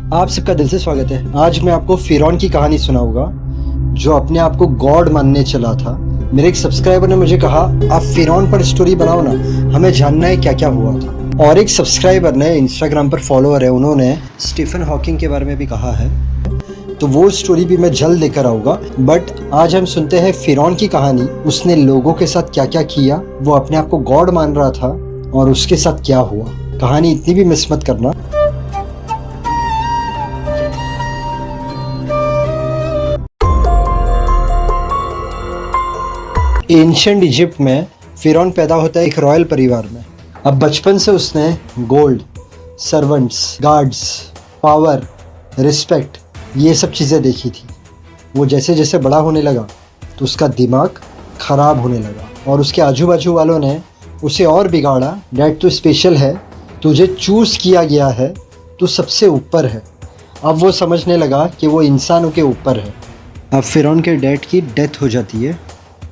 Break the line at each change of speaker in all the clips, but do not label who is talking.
आप सबका दिल से स्वागत है। आज मैं आपको फिरौन की कहानी सुनाऊंगा जो अपने आप को गॉड मानने चला था। मेरे एक सब्सक्राइबर ने मुझे कहा आप फिरौन पर स्टोरी बनाओ ना, हमें जानना है क्या क्या हुआ था। और एक सब्सक्राइबर ने इंस्टाग्राम पर फॉलोअर है, उन्होंने स्टीफन हॉकिंग के बारे में भी कहा है, तो वो स्टोरी भी मैं जल्द लेकर आऊँगा। बट आज हम सुनते हैं फिरौन की कहानी। उसने लोगों के साथ क्या क्या किया, वो अपने आप को गॉड मान रहा था और उसके साथ क्या हुआ। कहानी इतनी भी मिस मत करना। एंशिएंट इजिप्ट में फिरौन पैदा होता है एक रॉयल परिवार में। अब बचपन से उसने gold, servants, guards, power, respect, ये सब चीज़ें देखी थी। वो जैसे जैसे बड़ा होने लगा तो उसका दिमाग ख़राब होने लगा और उसके आजू बाजू वालों ने उसे और बिगाड़ा। डैड तू स्पेशल है, तुझे चूज़ किया गया है, तू सबसे ऊपर है। अब वो समझने लगा कि वो इंसानों के ऊपर है। अब फिरौन के डैड की डेथ हो जाती है,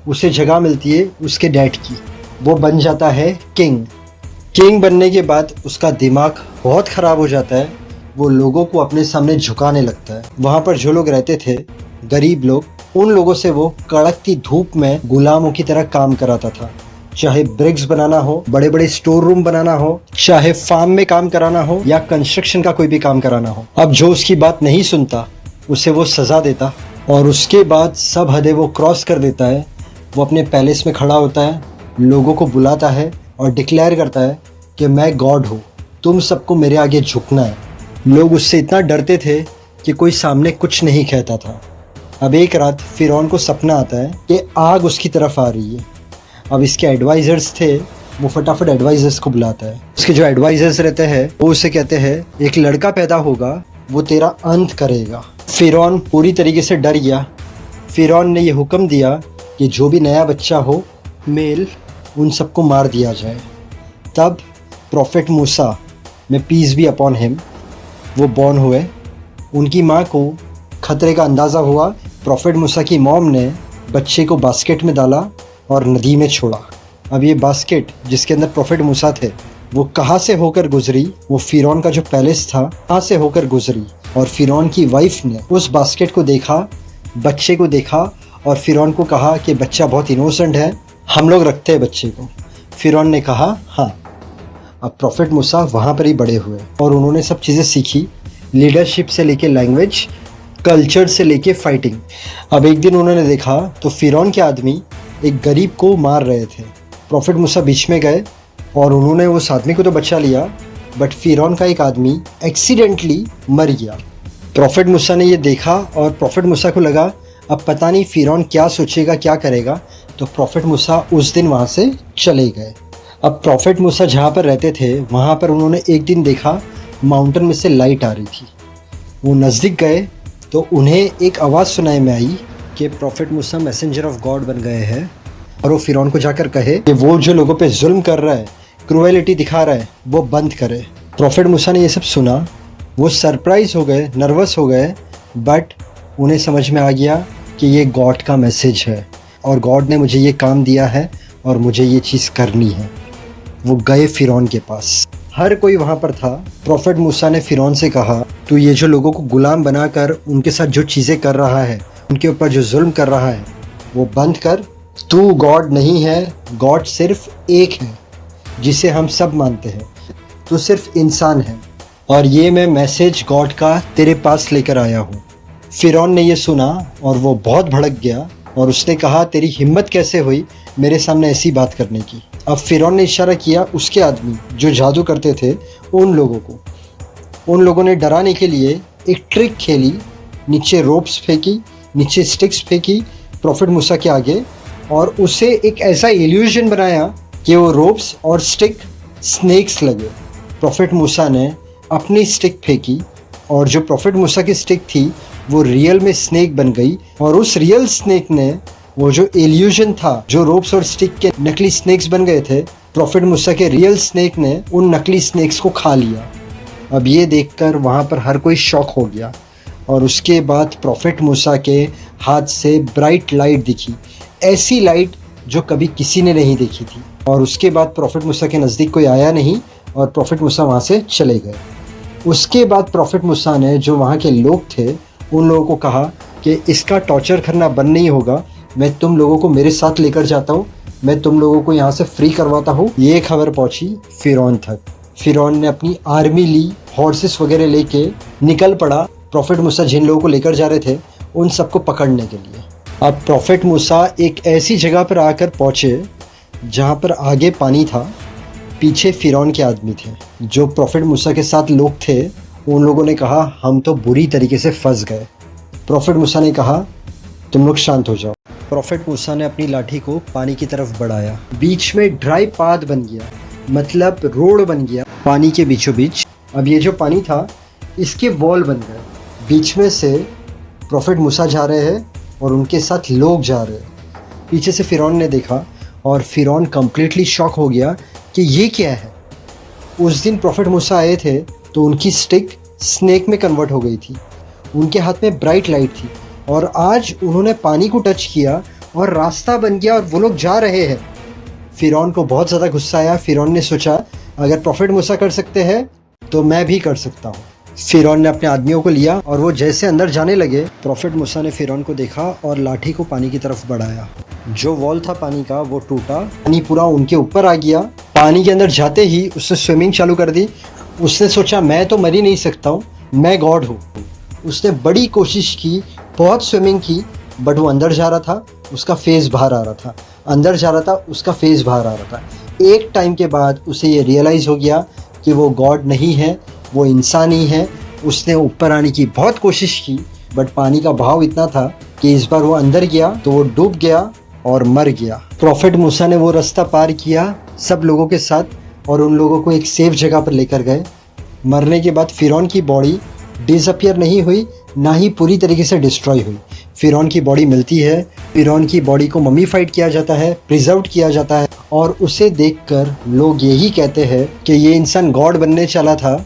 उसे जगह मिलती है उसके डैड की। वो बन जाता है किंग। किंग बनने के बाद उसका दिमाग बहुत ख़राब हो जाता है। वो लोगों को अपने सामने झुकाने लगता है। वहाँ पर जो लोग रहते थे, गरीब लोग, उन लोगों से वो कड़कती धूप में गुलामों की तरह काम कराता था। चाहे ब्रिक्स बनाना हो, बड़े बड़े स्टोर रूम बनाना हो, चाहे फार्म में काम कराना हो या कंस्ट्रक्शन का कोई भी काम कराना हो। अब जो उसकी बात नहीं सुनता उसे वो सज़ा देता और उसके बाद सब हदें वो क्रॉस कर देता है। वो अपने पैलेस में खड़ा होता है, लोगों को बुलाता है और डिक्लेयर करता है कि मैं गॉड हूँ, तुम सबको मेरे आगे झुकना है। लोग उससे इतना डरते थे कि कोई सामने कुछ नहीं कहता था। अब एक रात फिरौन को सपना आता है कि आग उसकी तरफ आ रही है। अब इसके एडवाइज़र्स थे, वो फटाफट एडवाइज़र्स को बुलाता है। उसके जो एडवाइज़र्स रहते हैं वो उसे कहते हैं एक लड़का पैदा होगा, वो तेरा अंत करेगा। फिरौन पूरी तरीके से डर गया। फिरौन ने ये हुक्म दिया कि जो भी नया बच्चा हो, मेल, उन सबको मार दिया जाए। तब प्रॉफिट मूसा, में पीस बी अपॉन हिम, वो बॉर्न हुए। उनकी माँ को खतरे का अंदाज़ा हुआ। प्रॉफिट मूसा की मॉम ने बच्चे को बास्केट में डाला और नदी में छोड़ा। अब ये बास्केट जिसके अंदर प्रॉफिट मूसा थे, वो कहाँ से होकर गुजरी, वो फिरौन का जो पैलेस था कहाँ से होकर गुजरी। और फिरौन की वाइफ ने उस बास्केट को देखा, बच्चे को देखा और फिरौन को कहा कि बच्चा बहुत इनोसेंट है, हम लोग रखते हैं बच्चे को। फिरौन ने कहा हाँ। अब प्रॉफिट मूसा वहाँ पर ही बड़े हुए और उन्होंने सब चीज़ें सीखी, लीडरशिप से लेके लैंग्वेज, कल्चर से लेके फाइटिंग। अब एक दिन उन्होंने देखा तो फिरौन के आदमी एक गरीब को मार रहे थे। प्रॉफिट मूसा बीच में गए और उन्होंने उस आदमी को तो बचा लिया, बट फिरौन का एक आदमी एक्सीडेंटली मर गया। प्रॉफिट मूसा ने ये देखा और प्रॉफिट मूसा को लगा अब पता नहीं फिरौन क्या सोचेगा, क्या करेगा। तो प्रॉफिट मूसा उस दिन वहाँ से चले गए। अब प्रॉफिट मूसा जहाँ पर रहते थे वहाँ पर उन्होंने एक दिन देखा माउंटेन में से लाइट आ रही थी। वो नज़दीक गए तो उन्हें एक आवाज़ सुनाई में आई कि profit Musa messenger of God बन गए हैं और वो फिरौन को जाकर कहे कि वो जो लोगों पे जुल्म कर रहा है, क्रूएलिटी दिखा रहा है, वो बंद करे। प्रॉफिट मूसा ने ये सब सुना, वो सरप्राइज हो गए, नर्वस हो गए, बट उन्हें समझ में आ गया कि ये गॉड का मैसेज है और गॉड ने मुझे ये काम दिया है और मुझे ये चीज़ करनी है। वो गए फिरौन के पास, हर कोई वहाँ पर था। प्रॉफिट मूसा ने फिरौन से कहा तू ये जो लोगों को गुलाम बनाकर उनके साथ जो चीज़ें कर रहा है, उनके ऊपर जो जुल्म कर रहा है, वो बंद कर। तू गॉड नहीं है, गॉड सिर्फ एक है जिसे हम सब मानते हैं। तू सिर्फ इंसान है और ये मैं मैसेज गॉड का तेरे पास लेकर आया हूँ। फिरौन ने ये सुना और वो बहुत भड़क गया और उसने कहा तेरी हिम्मत कैसे हुई मेरे सामने ऐसी बात करने की। अब फिरौन ने इशारा किया उसके आदमी जो जादू करते थे उन लोगों को। उन लोगों ने डराने के लिए एक ट्रिक खेली, नीचे रोप्स फेंकी, नीचे स्टिक्स फेंकी प्रॉफिट मूसा के आगे और उसे एक ऐसा इल्यूजन बनाया कि वो रोप्स और स्टिक स्नेक्स लगे। प्रॉफिट मूसा ने अपनी स्टिक फेंकी और जो प्रॉफिट मूसा की स्टिक थी वो रियल में स्नेक बन गई और उस रियल स्नेक ने वो जो इल्यूजन था, जो रोप्स और स्टिक के नकली स्नेक्स बन गए थे, प्रॉफिट मूसा के रियल स्नेक ने उन नकली स्नेक्स को खा लिया। अब ये देखकर वहाँ पर हर कोई शॉक हो गया और उसके बाद प्रॉफिट मूसा के हाथ से ब्राइट लाइट दिखी, ऐसी लाइट जो कभी किसी ने नहीं देखी थी। और उसके बाद प्रॉफिट मूसा के नज़दीक कोई आया नहीं और प्रॉफिट मूसा वहाँ से चले गए। उसके बाद प्रॉफिट मूसा ने जो वहाँ के लोग थे उन लोगों को कहा कि इसका टॉर्चर करना बंद नहीं होगा, मैं तुम लोगों को मेरे साथ लेकर जाता हूँ, मैं तुम लोगों को यहाँ से फ्री करवाता हूँ। ये खबर पहुँची फ़िरौन तक। फ़िरौन ने अपनी आर्मी ली, हॉर्सेस वगैरह लेके निकल पड़ा प्रॉफिट मूसा जिन लोगों को लेकर जा रहे थे उन सबको पकड़ने के लिए। अब प्रॉफिट मूसा एक ऐसी जगह पर आकर पहुँचे जहाँ पर आगे पानी था, पीछे फ़िरौन के आदमी थे। जो प्रॉफिट मूसा के साथ लोग थे उन लोगों ने कहा हम तो बुरी तरीके से फंस गए। प्रॉफिट मूसा ने कहा तुम लोग शांत हो जाओ। प्रॉफिट मूसा ने अपनी लाठी को पानी की तरफ बढ़ाया, बीच में ड्राई पाथ बन गया, मतलब रोड बन गया पानी के बीचों बीच। अब ये जो पानी था इसके वॉल बन गए, बीच में से प्रॉफिट मूसा जा रहे हैं और उनके साथ लोग जा रहे हैं। पीछे से फ़िरौन ने देखा और फ़िरौन कम्प्लीटली शॉक हो गया कि ये क्या है। उस दिन प्रॉफिट मूसा आए थे तो उनकी स्टिक स्नेक में कन्वर्ट हो गई थी, उनके हाथ में ब्राइट लाइट थी, और आज उन्होंने पानी को टच किया और रास्ता बन गया और वो लोग जा रहे हैं। फ़िरौन को बहुत ज़्यादा गुस्सा आया। फ़िरौन ने सोचा अगर प्रॉफिट मूसा कर सकते हैं तो मैं भी कर सकता हूँ। फ़िरौन ने अपने आदमियों को लिया और वो जैसे अंदर जाने लगे, प्रॉफिट मूसा ने फ़िरौन को देखा और लाठी को पानी की तरफ बढ़ाया। जो वॉल था पानी का वो टूटा, पानी पूरा उनके ऊपर आ गया। पानी के अंदर जाते ही उसने स्विमिंग चालू कर दी। उसने सोचा मैं तो मर ही नहीं सकता हूँ, मैं गॉड हूँ। उसने बड़ी कोशिश की, बहुत स्विमिंग की, बट वो अंदर जा रहा था, उसका फेस बाहर आ रहा था, अंदर जा रहा था, उसका फेस बाहर आ रहा था। एक टाइम के बाद उसे ये रियलाइज़ हो गया कि वो गॉड नहीं है, वो इंसान ही है। उसने ऊपर आने की बहुत कोशिश की बट पानी का बहाव इतना था कि इस बार वो अंदर गया तो वो डूब गया और मर गया। प्रॉफिट मूसा ने वो रास्ता पार किया सब लोगों के साथ और उन लोगों को एक सेफ जगह पर लेकर गए। मरने के बाद फ़िरौन की बॉडी डिसअपियर नहीं हुई, ना ही पूरी तरीके से डिस्ट्रॉय हुई। फ़िरौन की बॉडी मिलती है, फ़िरौन की बॉडी को ममीफाइड किया जाता है, प्रिजर्व किया जाता है, और उसे देखकर लोग यही कहते हैं कि ये इंसान गॉड बनने चला था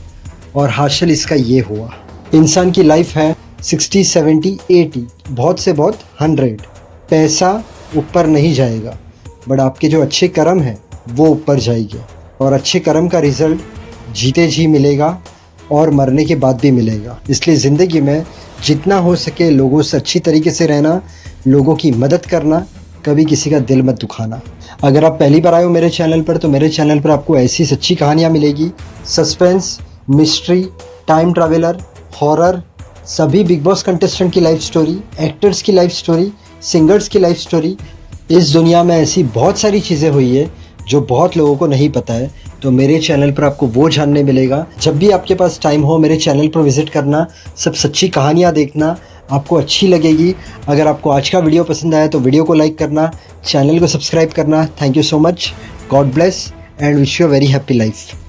और हासिल इसका ये हुआ। इंसान की लाइफ है 60, 70, 80, बहुत से बहुत 100। पैसा ऊपर नहीं जाएगा बट आपके जो अच्छे कर्म हैं वो ऊपर जाएंगे, और अच्छे कर्म का रिज़ल्ट जीते जी मिलेगा और मरने के बाद भी मिलेगा। इसलिए ज़िंदगी में जितना हो सके लोगों से अच्छी तरीके से रहना, लोगों की मदद करना, कभी किसी का दिल मत दुखाना। अगर आप पहली बार आए हो मेरे चैनल पर तो मेरे चैनल पर आपको ऐसी सच्ची कहानियाँ मिलेगी, suspense, mystery, time traveller, horror, सभी बिग बॉस कंटेस्टेंट की लाइफ स्टोरी, एक्टर्स की लाइफ स्टोरी, सिंगर्स की लाइफ स्टोरी। इस दुनिया में ऐसी बहुत सारी चीज़ें हुई है जो बहुत लोगों को नहीं पता है, तो मेरे चैनल पर आपको वो जानने मिलेगा। जब भी आपके पास टाइम हो मेरे चैनल पर विज़िट करना, सब सच्ची कहानियाँ देखना, आपको अच्छी लगेगी। अगर आपको आज का वीडियो पसंद आया तो वीडियो को लाइक करना, चैनल को सब्सक्राइब करना। Thank you so much, God bless and wish you a very happy life.